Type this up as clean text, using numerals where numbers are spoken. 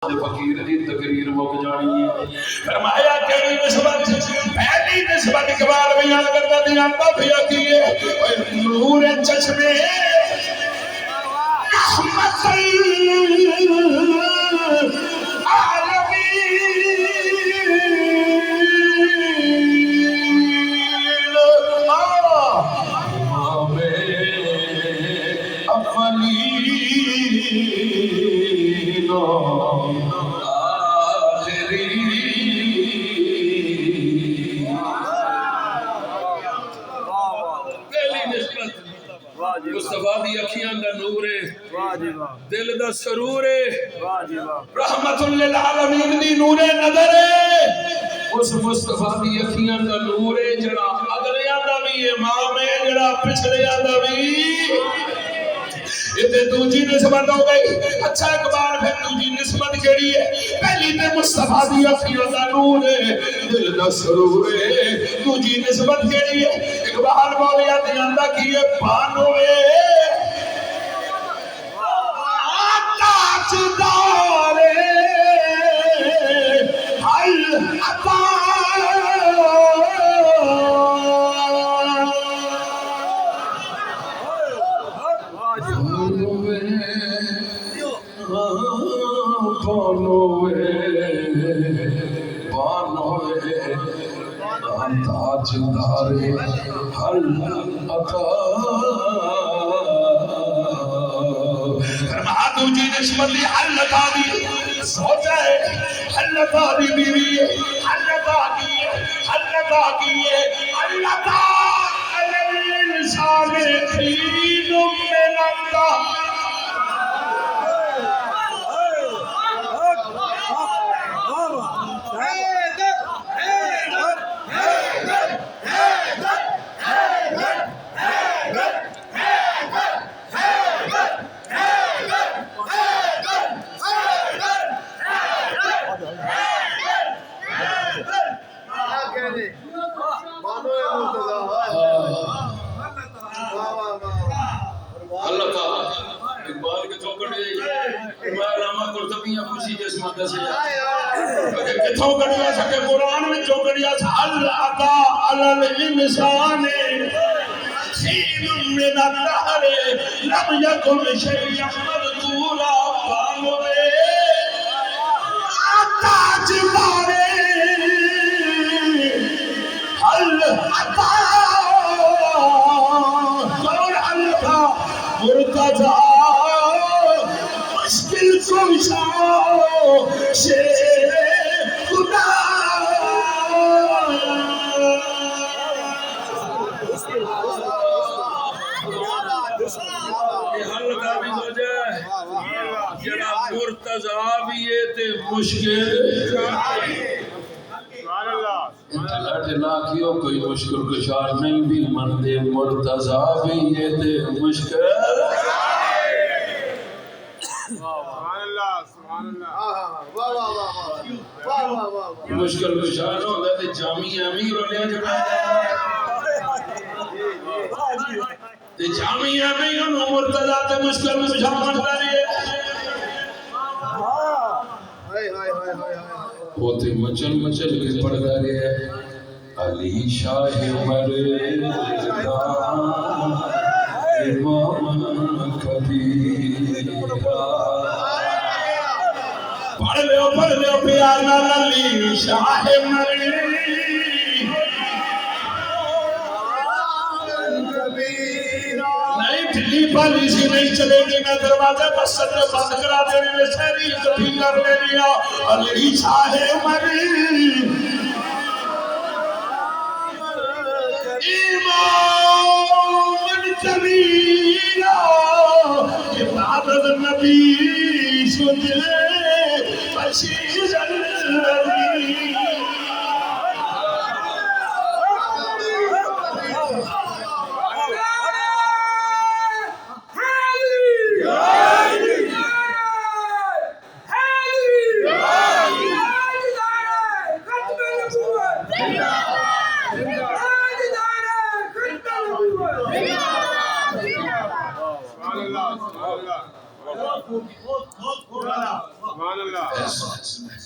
फकीर दी तकरीर मुक जानी है। फरमाया केड़ी निस्बत पहली निस्बत इकबाल बयान करदा दी आंदा पिया की है ओए नूर चश्मे रहमतुल आलमीन इमामे अव्वलीन मुस्तफा दी अखियां दा नूर है, दिल दा सरूर है, रहमतुल लिल आलमीन दी नूर नजर है। उस मुस्तफा दी अखियां दा नूर है जड़ा अगलियां दा भी इमाम है जड़ा पिछलियां दा भी। इतने दूजी निस्बत हो गई। अच्छा इकबाल फिर दूजी निस्बत केड़ी है? पहली ते मुस्तफा दी अखियां दा नूर है, दिल दा सरूर है। दूजी निस्बत केड़ी है? इकबाल बोलिया ते आंदा की है बानोए ताजदारे हल अता ताजदारे हल अता दूजी निस्बत हल्लता दी सोचा है, हल्लता दी बीवी है, हल्लता की है, हल्लता की है, हल्लता अलल इंसान खीनुम मिनल्लाह। किथों कढ़िया सके कुरान विचों कढ़िया अल्लाह अलल इंसान खीनुम मिनल्लाह लम यकुन शैअन मज़कूरा बानोए ताजदारे हल अता कौन अल्लाह मुर्तज़ा मुश्किल कुशा शेर खुदा हल्का भी हो जाए जरा मुर्तज़ा भी है ते मुश्किल ला कियो कोई मुश्किल कुशार नहीं भी मंदे मुर्तज़ा भी है ते मुश्किल मुश्किल कुशार होता है जामिया अमीर होने जामिया नहीं होना मुर्तज़ा ते मुश्किल कुशार बनता रही है। पोते मचल मचल के पड़ता रही है अली शाह मर्दा इमाम कबीरा पढ़ लो प्यार नाल अली शाह मर्दा पॉलिसी नहीं चलेगी, मैं दरवाजा मस्जिद में बंद करा देने में सारी इकट्ठी कर लेनी है। अली शाह मरी इमाम कबीरा इबादत नबी सुने बशीर नबी बस